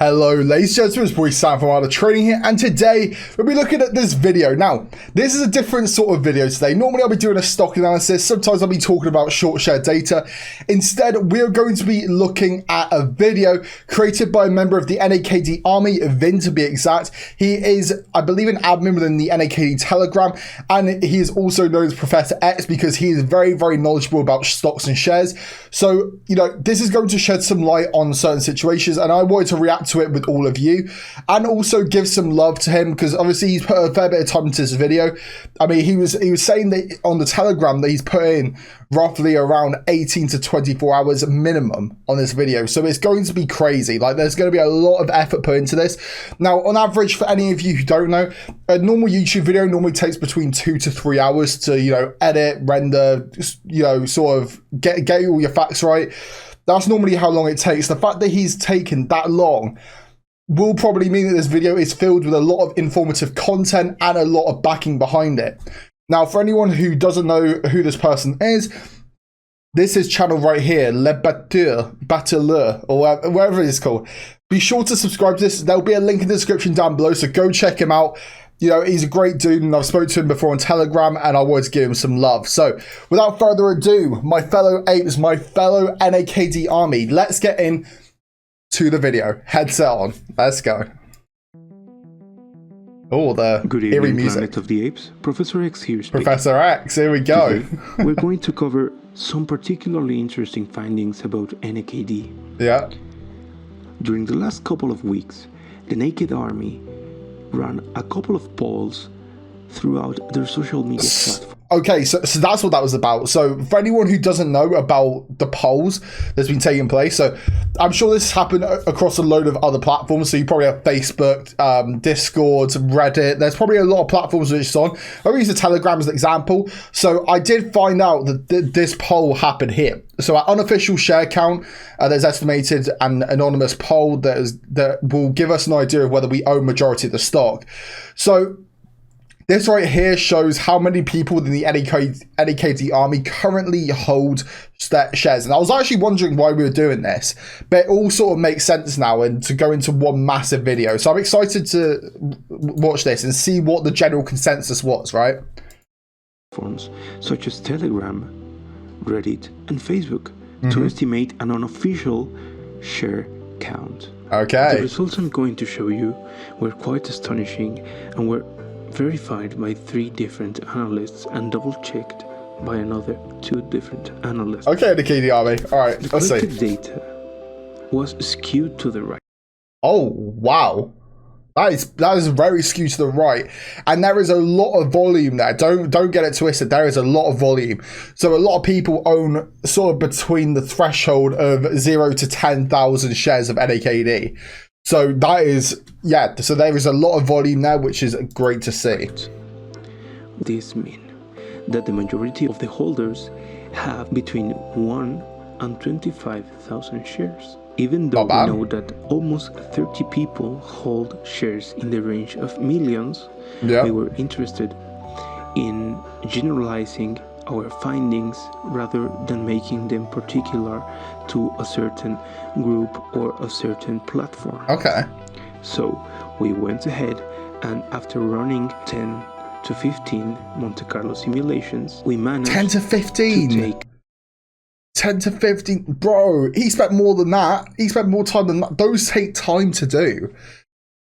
Hello ladies and gentlemen, it's boy Sam from Art of Trading here, and today we'll be looking at this video. Now, this is a different sort of video today. Normally I'll be doing a stock analysis, sometimes I'll be talking about short share data. Instead, we are going to be looking at a video created by a member of the NAKD army, Vin to be exact. He is, I believe, an admin within the NAKD Telegram, and he is also known as Professor X because he is very, very knowledgeable about stocks and shares. So, you know, this is going to shed some light on certain situations, and I wanted to react to it with all of you and also give some love to him because obviously he's put a fair bit of time into this video. I mean, he was saying that on the Telegram that he's put in roughly around 18 to 24 hours minimum on this video, so it's going to be crazy. Like, there's going to be a lot of effort put into this. Now, on average, for any of you who don't know, a normal YouTube video normally takes between 2 to 3 hours to, you know, edit, render, you know, sort of get all your facts right. That's normally how long it takes. The fact that he's taken that long will probably mean that this video is filled with a lot of informative content and a lot of backing behind it. Now, for anyone who doesn't know who this person is, this is channel right here, Le Battleur, or whatever it is called. Be sure to subscribe to this. There'll be a link in the description down below, so go check him out. You know, he's a great dude, and I've spoken to him before on Telegram, and I wanted to give him some love. So, without further ado, my fellow apes, my fellow NAKD army, let's get in to the video. Headset on. Let's go. Oh, the Good eerie evening, music. Planet of the Apes. Professor X here speaking. Professor X, here we go. Today, we're going to cover some particularly interesting findings about NAKD. Yeah. During the last couple of weeks, the Naked Army ran a couple of polls throughout their social media platform. Okay, so that's what that was about. So for anyone who doesn't know about the polls that's been taking place, so I'm sure this happened across a load of other platforms. So you probably have Facebook, Discord, Reddit. There's probably a lot of platforms which it's on. I'll use the Telegram as an example. So I did find out that this poll happened here. So our unofficial share count, there's estimated an anonymous poll that will give us an idea of whether we own majority of the stock. So this right here shows how many people within the NAKD army currently hold shares. And I was actually wondering why we were doing this, but it all sort of makes sense now and to go into one massive video. So I'm excited to watch this and see what the general consensus was, right? Forms such as Telegram, Reddit, and Facebook to estimate an unofficial share count. Okay. The results I'm going to show you were quite astonishing and were verified by 3 different analysts and double-checked by another 2 different analysts. Okay, the KD army. All right, let's see. The data was skewed to the right. Oh, wow. That is very skewed to the right. And there is a lot of volume there. Don't get it twisted. There is a lot of volume. So a lot of people own sort of between the threshold of 0 to 10,000 shares of NAKD. So that is, yeah, so there is a lot of volume there, which is great to see. This means that the majority of the holders have between 1 and 25,000 shares. Even though we know that almost 30 people hold shares in the range of millions, we were interested in generalizing our findings rather than making them particular to a certain group or a certain platform. Okay. So we went ahead, and after running 10 to 15 Monte Carlo simulations, we managed 10 to 15 to take 10 to 15, bro. He spent more than that. He spent more time than that. Those take time to do.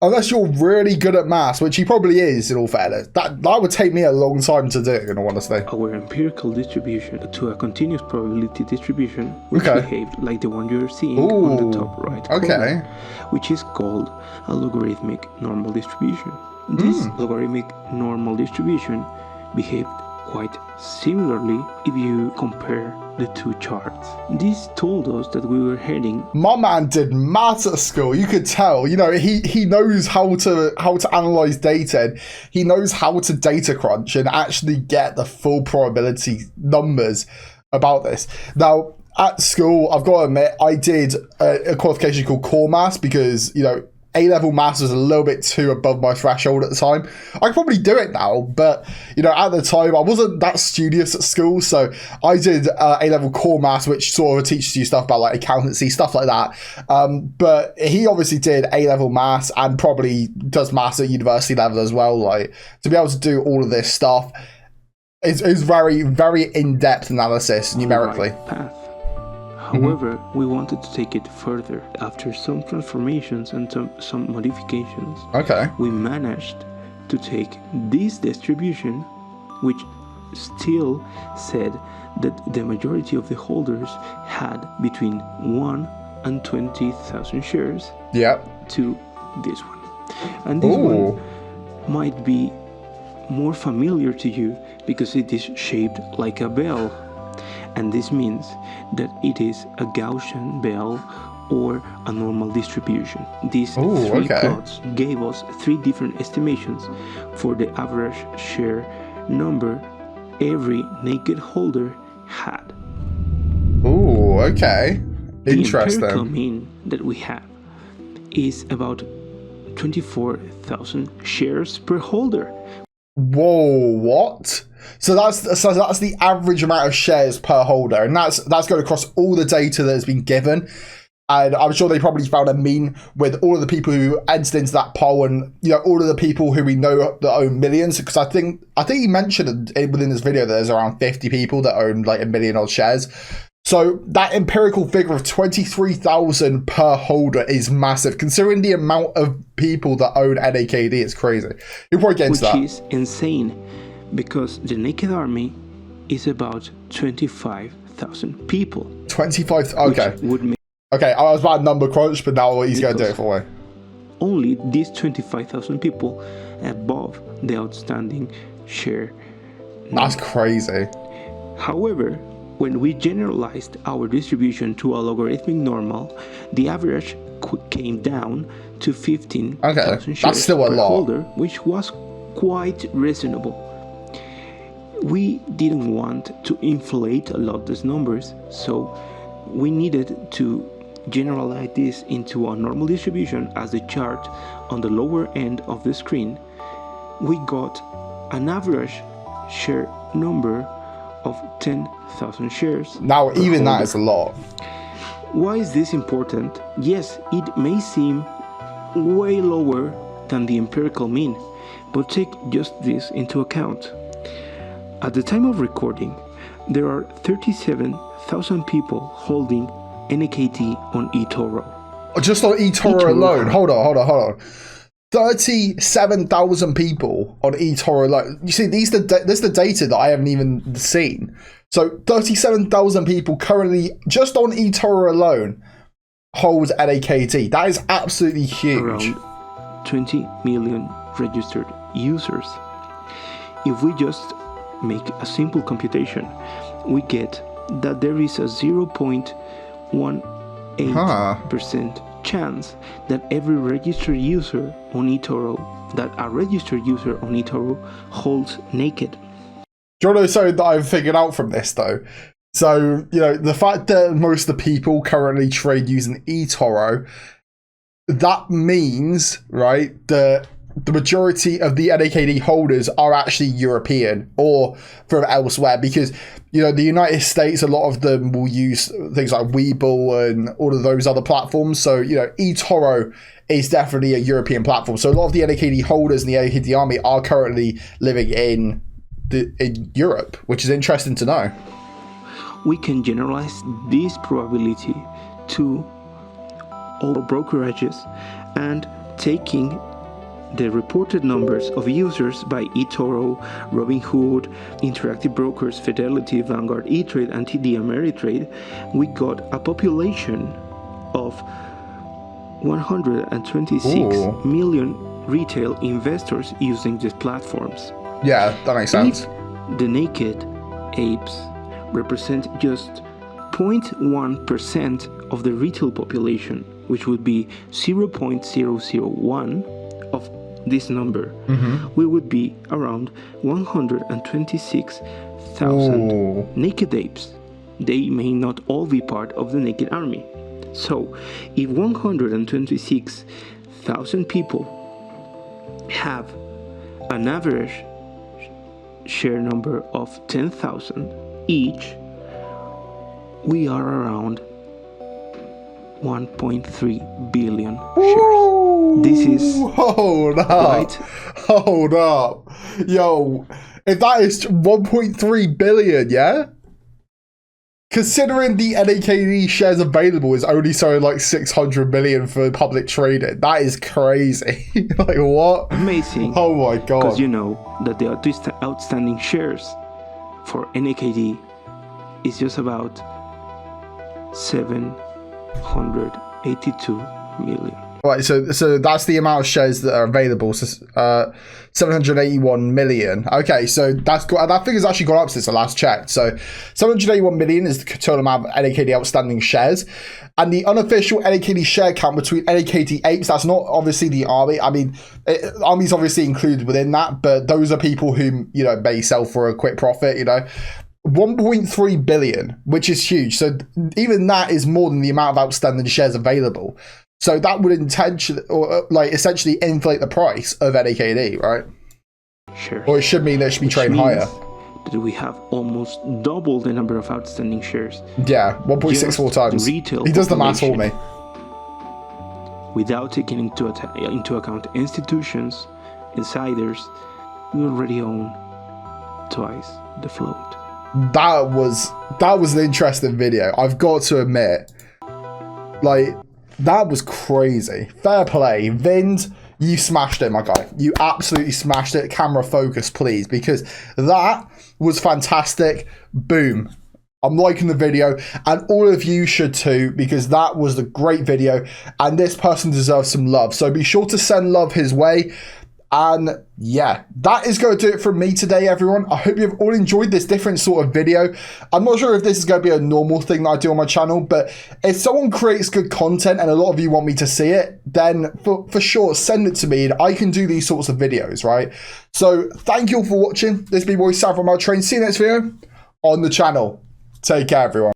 Unless you're really good at maths, which he probably is, in all fairness. That would take me a long time to do, in all honesty. Our empirical distribution to a continuous probability distribution, which behaved like the one you're seeing on the top right corner, which is called a logarithmic normal distribution. This logarithmic normal distribution behaved quite similarly if you compare the 2 charts. This told us that we were heading. My man did maths at school. You could tell. You know, he knows how to analyze data. He knows how to data crunch and actually get the full probability numbers about this. Now, at school, I've got to admit, I did a qualification called core maths because, you know, A-level maths was a little bit too above my threshold at the time. I could probably do it now, but at the time I wasn't that studious at school, so I did A-level core maths, which sort of teaches you stuff about like accountancy, stuff like that. But he obviously did A-level maths and probably does maths at university level as well. Like, to be able to do all of this stuff is very, very in-depth analysis numerically. Path. However, we wanted to take it further. After some transformations and some modifications, we managed to take this distribution, which still said that the majority of the holders had between 1 and 20,000 shares, to this one. And this one might be more familiar to you because it is shaped like a bell. And this means that it is a Gaussian bell or a normal distribution. These three plots gave us 3 different estimations for the average share number every naked holder had. Oh, okay. Interesting. The empirical mean that we have is about 24,000 shares per holder. Whoa, what? So that's the average amount of shares per holder, and that's going across all the data that has been given. And I'm sure they probably found a mean with all of the people who entered into that poll, and all of the people who we know that own millions. Because I think he mentioned within this video that there's around 50 people that own like 1 million odd shares. So that empirical figure of 23,000 per holder is massive, considering the amount of people that own NAKD. It's crazy. You'll probably get into that. Which is insane, because the naked army is about 25,000 people. 25. Okay. Would make okay, I was about number crunch, but now he's going to do it for me. Only these 25,000 people above the outstanding share number. That's crazy. However, when we generalized our distribution to a logarithmic normal, the average came down to 15,000 shares that's still a per lot. holder, which was quite reasonable. We didn't want to inflate a lot these numbers, so we needed to generalize this into a normal distribution. As the chart on the lower end of the screen, we got an average share number of 10,000 shares. Now, even that is a lot. Why is this important? Yes, it may seem way lower than the empirical mean, but take just this into account. At the time of recording, there are 37,000 people holding NAKD on eToro. Just on eToro alone? Hold on. 37,000 people on eToro alone. You see, this is the data that I haven't even seen. So 37,000 people currently, just on eToro alone, hold NAKD. That is absolutely huge. Around 20 million registered users. If we just make a simple computation, we get that there is a 0.18% chance that every registered user on eToro, holds naked. Do you want to know something that I've figured out from this though? So, the fact that most of the people currently trade using eToro, that means, right, that the majority of the NAKD holders are actually European or from elsewhere, because the United States, a lot of them will use things like Webull and all of those other platforms. So eToro is definitely a European platform. So a lot of the NAKD holders in the NAKD army are currently living in Europe, which is interesting to know. We can generalize this probability to all brokerages, and taking the reported numbers of users by eToro, Robinhood, Interactive Brokers, Fidelity, Vanguard, E-Trade, and TD Ameritrade, we got a population of 126 million retail investors using these platforms. Yeah, that makes sense. If the naked apes represent just 0.1% of the retail population, which would be 0.001 of this number, we would be around 126,000 naked apes. They may not all be part of the naked army. So, if 126,000 1,000 people have an average share number of 10,000 each, we are around 1.3 billion shares. This is hold up, right. Hold up, yo! If that is 1.3 billion, yeah. Considering the NAKD shares available is only selling like 600 million for public trading, that is crazy. Like what? Amazing. Oh my god. Because you know that the outstanding shares for NAKD is just about 782 million. Right, so that's the amount of shares that are available. So 781 million. Okay, so that figure's actually gone up since I last checked. So 781 million is the total amount of NAKD outstanding shares, and the unofficial NAKD share count between NAKD apes. That's not obviously the army. I mean, army's obviously included within that, but those are people who may sell for a quick profit. 1.3 billion, which is huge. So even that is more than the amount of outstanding shares available. So that would essentially inflate the price of NAKD, right? Sure. Or it should mean that it should be trading higher. That we have almost double the number of outstanding shares. Yeah, 1.64 times. He does the math for me. Without taking into account institutions, insiders, we already own twice the float. That was an interesting video. I've got to admit, that was crazy. Fair play. Vind, you smashed it, my guy. You absolutely smashed it. Camera focus, please, because that was fantastic. Boom. I'm liking the video, and all of you should too, because that was a great video, and this person deserves some love. So be sure to send love his way. And yeah, that is going to do it from me today, everyone. I hope you've all enjoyed this different sort of video. I'm not sure if this is going to be a normal thing that I do on my channel, but if someone creates good content and a lot of you want me to see it, then for sure, send it to me and I can do these sorts of videos, right? So thank you all for watching. This has been Sam from our train. See you next video on the channel. Take care, everyone.